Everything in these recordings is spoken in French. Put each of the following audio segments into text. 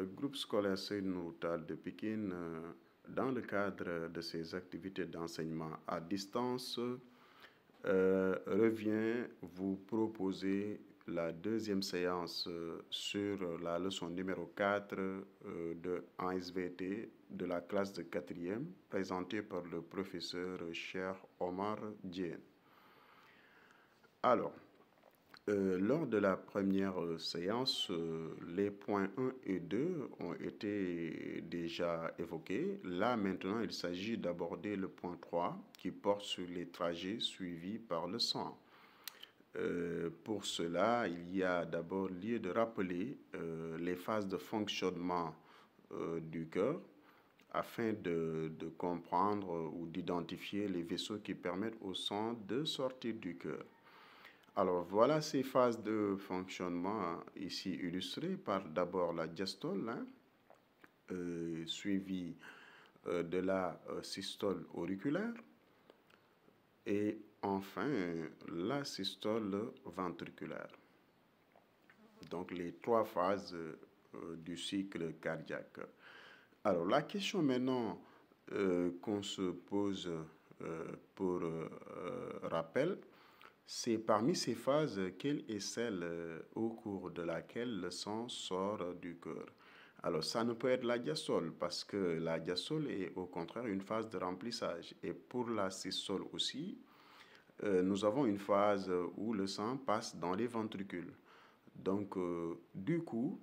le groupe scolaire Seydou Tall de Pikine, dans le cadre de ses activités d'enseignement à distance, revient vous proposer la deuxième séance sur la leçon numéro 4 en SVT de la classe de 4e, présentée par le professeur Cheikh Omar Diène. Alors, lors de la première séance, les points 1 et 2 ont été déjà évoqués. Là, maintenant, il s'agit d'aborder le point 3 qui porte sur les trajets suivis par le sang. Pour cela, il y a d'abord lieu de rappeler les phases de fonctionnement du cœur afin de comprendre ou d'identifier les vaisseaux qui permettent au sang de sortir du cœur. Alors, voilà ces phases de fonctionnement ici illustrées par d'abord la diastole, suivie de la systole auriculaire et enfin la systole ventriculaire. Donc, les trois phases du cycle cardiaque. Alors, la question maintenant qu'on se pose pour rappel, c'est parmi ces phases, quelle est celle au cours de laquelle le sang sort du cœur? Alors, ça ne peut être la diastole parce que la diastole est au contraire une phase de remplissage. Et pour la systole aussi, nous avons une phase où le sang passe dans les ventricules. Donc, du coup,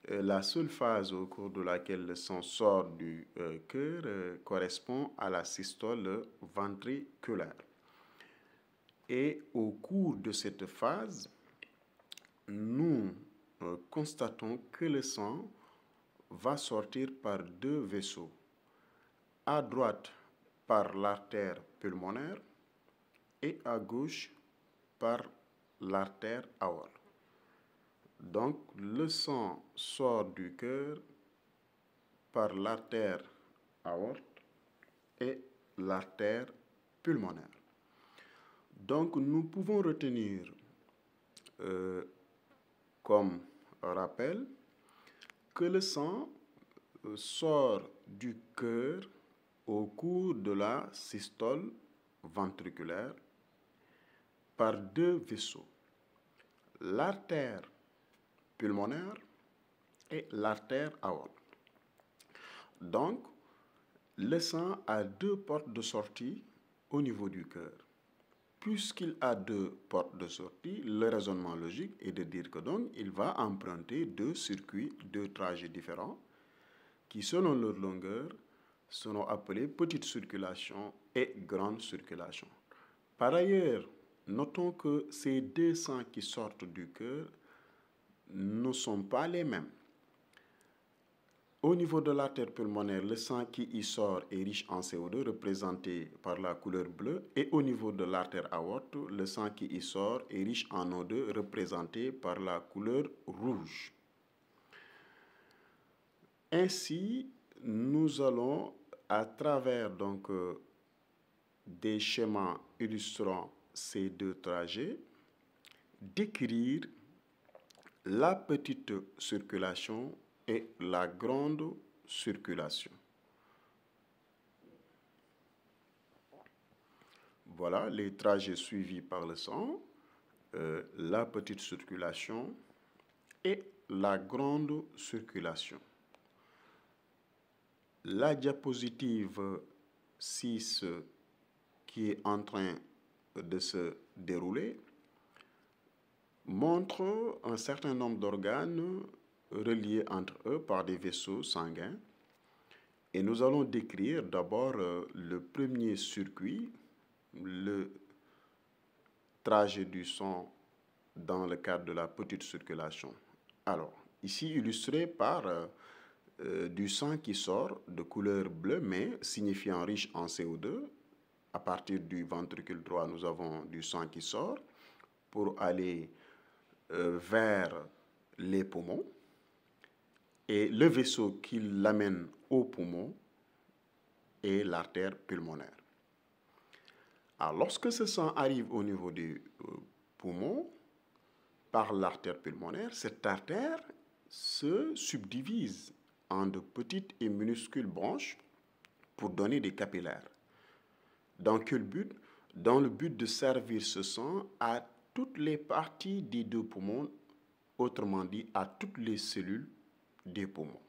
la seule phase au cours de laquelle le sang sort du cœur correspond à la systole ventriculaire. Et au cours de cette phase, nous constatons que le sang va sortir par deux vaisseaux. À droite, par l'artère pulmonaire et à gauche, par l'artère aorte. Donc, le sang sort du cœur par l'artère aorte et l'artère pulmonaire. Donc, nous pouvons retenir comme rappel que le sang sort du cœur au cours de la systole ventriculaire par deux vaisseaux, l'artère pulmonaire et l'artère aorte. Donc, le sang a deux portes de sortie au niveau du cœur. Puisqu'il a deux portes de sortie, le raisonnement logique est de dire que donc il va emprunter deux circuits, deux trajets différents qui, selon leur longueur, seront appelés petite circulation et grande circulation. Par ailleurs, notons que ces deux sangs qui sortent du cœur ne sont pas les mêmes. Au niveau de l'artère pulmonaire, le sang qui y sort est riche en CO2, représenté par la couleur bleue, et au niveau de l'artère aorte, le sang qui y sort est riche en O2, représenté par la couleur rouge. Ainsi, nous allons, à travers donc des schémas illustrant ces deux trajets, décrire la petite circulation et la grande circulation. Voilà les trajets suivis par le sang, la petite circulation et la grande circulation. La diapositive 6 qui est en train de se dérouler montre un certain nombre d'organes reliés entre eux par des vaisseaux sanguins. Et nous allons décrire d'abord le premier circuit, le trajet du sang dans le cadre de la petite circulation. Alors, ici illustré par du sang qui sort de couleur bleue, mais signifiant riche en CO2. À partir du ventricule droit, nous avons du sang qui sort pour aller vers les poumons. Et le vaisseau qui l'amène au poumon est l'artère pulmonaire. Alors, lorsque ce sang arrive au niveau du poumon, par l'artère pulmonaire, cette artère se subdivise en de petites et minuscules branches pour donner des capillaires. Dans quel but? Dans le but de servir ce sang à toutes les parties des deux poumons, autrement dit à toutes les cellules des poumons.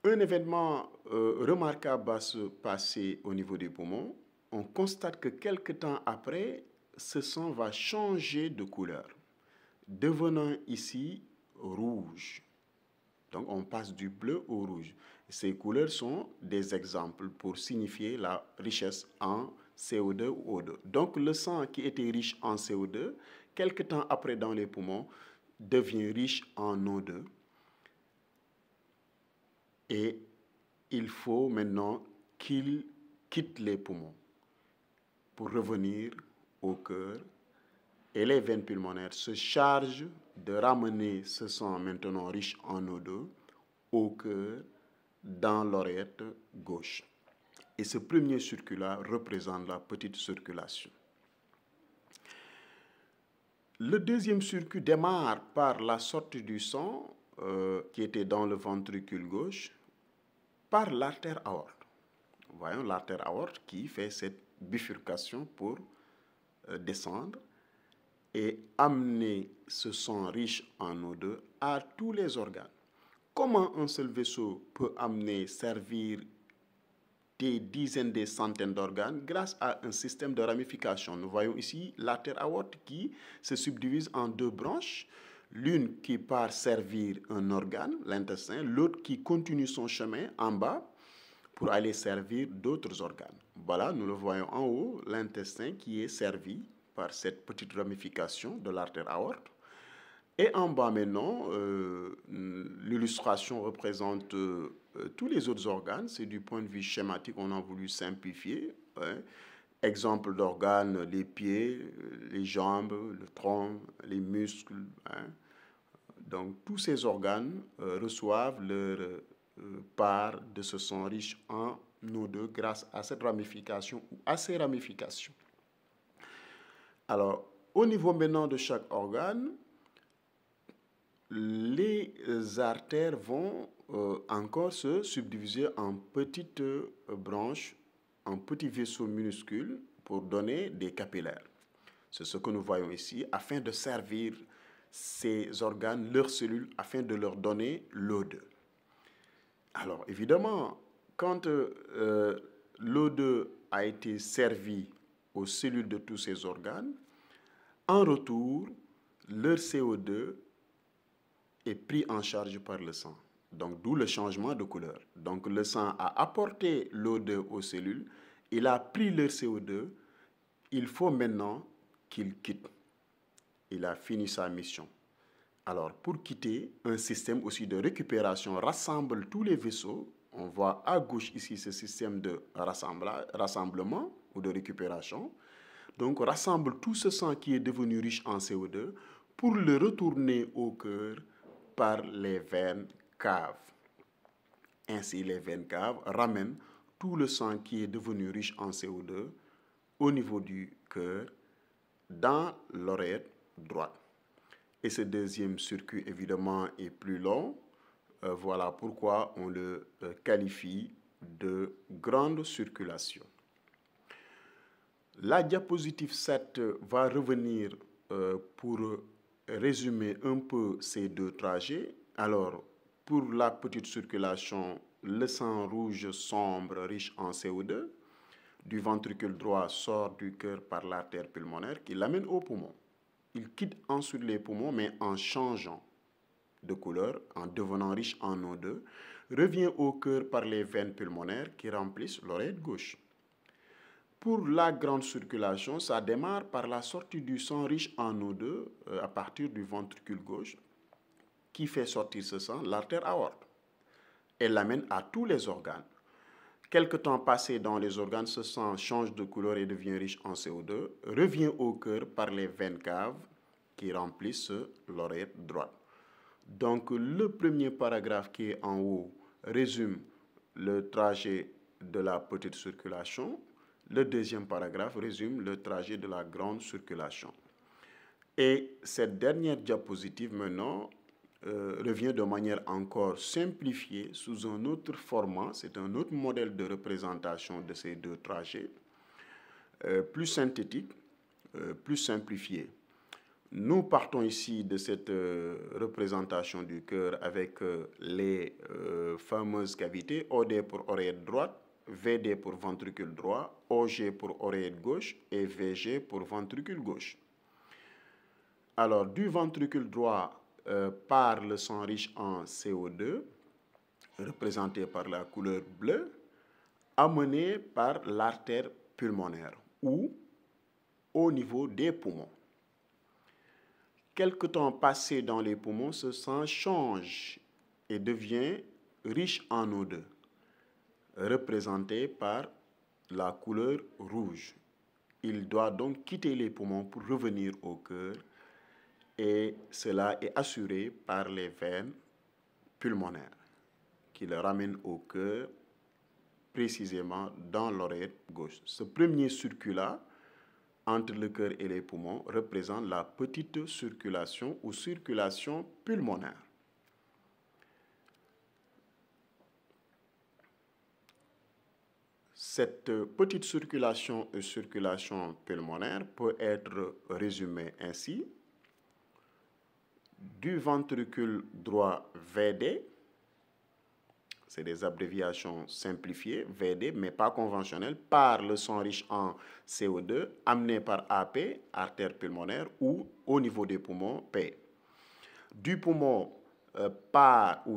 Un événement remarquable va se passer au niveau des poumons. On constate que quelque temps après, ce sang va changer de couleur, devenant ici rouge. Donc on passe du bleu au rouge. Ces couleurs sont des exemples pour signifier la richesse en CO2 ou O2. Donc le sang qui était riche en CO2, quelque temps après dans les poumons, devient riche en O2. Et il faut maintenant qu'il quitte les poumons pour revenir au cœur. Et les veines pulmonaires se chargent de ramener ce sang maintenant riche en O2 au cœur, dans l'oreillette gauche. Et ce premier circuit-là représente la petite circulation. Le deuxième circuit démarre par la sortie du sang qui était dans le ventricule gauche par l'artère aorte. Voyons l'artère aorte qui fait cette bifurcation pour descendre et amener ce sang riche en O2 à tous les organes. Comment un seul vaisseau peut servir des dizaines, des centaines d'organes grâce à un système de ramification? Nous voyons ici l'artère aorte qui se subdivise en deux branches, l'une qui part servir un organe, l'intestin, l'autre qui continue son chemin en bas pour aller servir d'autres organes. Voilà, nous le voyons en haut, l'intestin qui est servi par cette petite ramification de l'artère aorte. Et en bas maintenant, l'illustration représente tous les autres organes. C'est du point de vue schématique, on a voulu simplifier. Hein. Exemple d'organes, les pieds, les jambes, le tronc, les muscles. Hein. Donc tous ces organes reçoivent leur part de ce sang riche en O2 grâce à cette ramification ou à ces ramifications. Alors, au niveau maintenant de chaque organe, les artères vont encore se subdiviser en petites branches, en petits vaisseaux minuscules pour donner des capillaires. C'est ce que nous voyons ici, afin de servir ces organes, leurs cellules, afin de leur donner l'O2. Alors, évidemment, quand l'O2 a été servi aux cellules de tous ces organes, en retour, leur CO2 est pris en charge par le sang. Donc, d'où le changement de couleur. Donc, le sang a apporté l'O2 aux cellules, il a pris leur CO2, il faut maintenant qu'il quitte. Il a fini sa mission. Alors, pour quitter, un système aussi de récupération rassemble tous les vaisseaux. On voit à gauche ici ce système de rassemblement ou de récupération. Donc, rassemble tout ce sang qui est devenu riche en CO2 pour le retourner au cœur par les veines caves. Ainsi, les veines caves ramènent tout le sang qui est devenu riche en CO2 au niveau du cœur dans l'oreillette droite. Et ce deuxième circuit, évidemment, est plus long. Voilà pourquoi on le qualifie de grande circulation. La diapositive 7 va revenir pour résumer un peu ces deux trajets. Alors, pour la petite circulation, le sang rouge sombre riche en CO2 du ventricule droit sort du cœur par l'artère pulmonaire qui l'amène au poumon. Il quitte ensuite les poumons, mais en changeant de couleur, en devenant riche en O2, revient au cœur par les veines pulmonaires qui remplissent l'oreille gauche. Pour la grande circulation, ça démarre par la sortie du sang riche en O2 à partir du ventricule gauche, qui fait sortir ce sang, l'artère aorte. Elle l'amène à tous les organes. Quelque temps passé dans les organes, ce sang change de couleur et devient riche en CO2, revient au cœur par les veines caves qui remplissent l'oreillette droite. Donc le premier paragraphe qui est en haut résume le trajet de la petite circulation. Le deuxième paragraphe résume le trajet de la grande circulation. Et cette dernière diapositive maintenant revient de manière encore simplifiée sous un autre format. C'est un autre modèle de représentation de ces deux trajets, plus synthétique, plus simplifié. Nous partons ici de cette représentation du cœur avec les fameuses cavités, OD pour oreillette droite, VD pour ventricule droit, OG pour oreillette gauche et VG pour ventricule gauche. Alors, du ventricule droit part le sang riche en CO2, représenté par la couleur bleue, amené par l'artère pulmonaire ou au niveau des poumons. Quelque temps passé dans les poumons, ce sang change et devient riche en O2, représenté par la couleur rouge. Il doit donc quitter les poumons pour revenir au cœur et cela est assuré par les veines pulmonaires qui le ramènent au cœur précisément dans l'oreillette gauche. Ce premier circuit-là entre le cœur et les poumons représente la petite circulation ou circulation pulmonaire. Cette petite circulation et circulation pulmonaire peut être résumée ainsi. Du ventricule droit VD, c'est des abréviations simplifiées, VD, mais pas conventionnelles, par le sang riche en CO2, amené par AP, artère pulmonaire, ou au niveau des poumons, P. Du poumon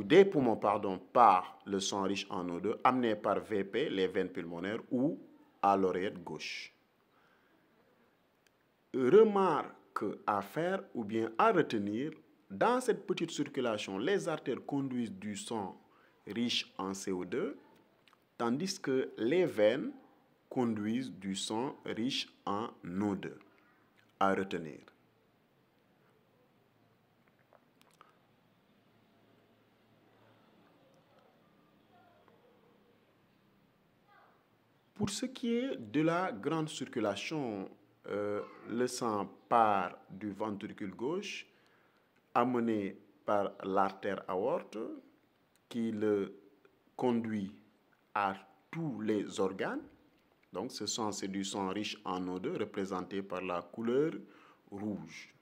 des poumons, par le sang riche en O2, amené par VP, les veines pulmonaires, ou à l'oreillette gauche. Remarque à faire ou bien à retenir, dans cette petite circulation, les artères conduisent du sang riche en CO2, tandis que les veines conduisent du sang riche en O2. À retenir. Pour ce qui est de la grande circulation, le sang part du ventricule gauche, amené par l'artère aorte, qui le conduit à tous les organes. Donc ce sang, c'est du sang riche en O2, représenté par la couleur rouge.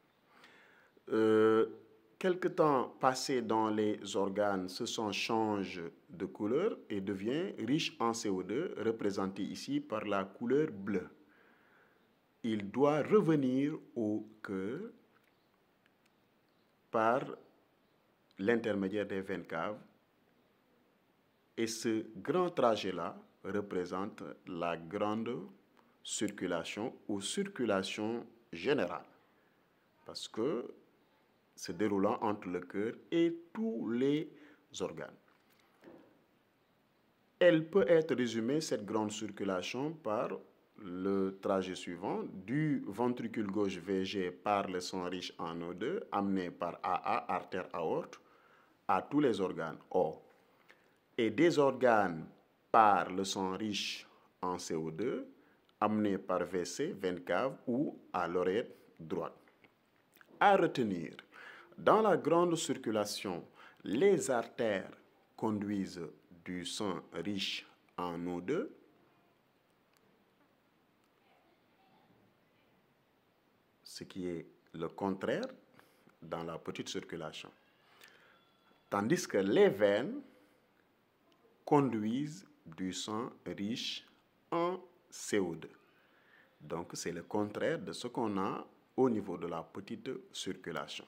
Quelque temps passé dans les organes, ce sang change de couleur et devient riche en CO2, représenté ici par la couleur bleue. Il doit revenir au cœur par l'intermédiaire des veines caves. Et ce grand trajet-là représente la grande circulation ou circulation générale. Parce que se déroulant entre le cœur et tous les organes. Elle peut être résumée, cette grande circulation, par le trajet suivant. Du ventricule gauche VG par le sang riche en O2, amené par AA, artère aorte, à tous les organes O. Et des organes par le sang riche en CO2, amené par VC, veine cave, ou à l'oreillette droite. À retenir, dans la grande circulation, les artères conduisent du sang riche en O2, ce qui est le contraire dans la petite circulation. Tandis que les veines conduisent du sang riche en CO2. Donc, c'est le contraire de ce qu'on a au niveau de la petite circulation.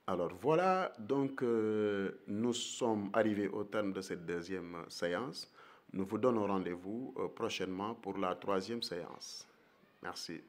Alors voilà, donc nous sommes arrivés au terme de cette deuxième séance. Nous vous donnons rendez-vous prochainement pour la troisième séance. Merci.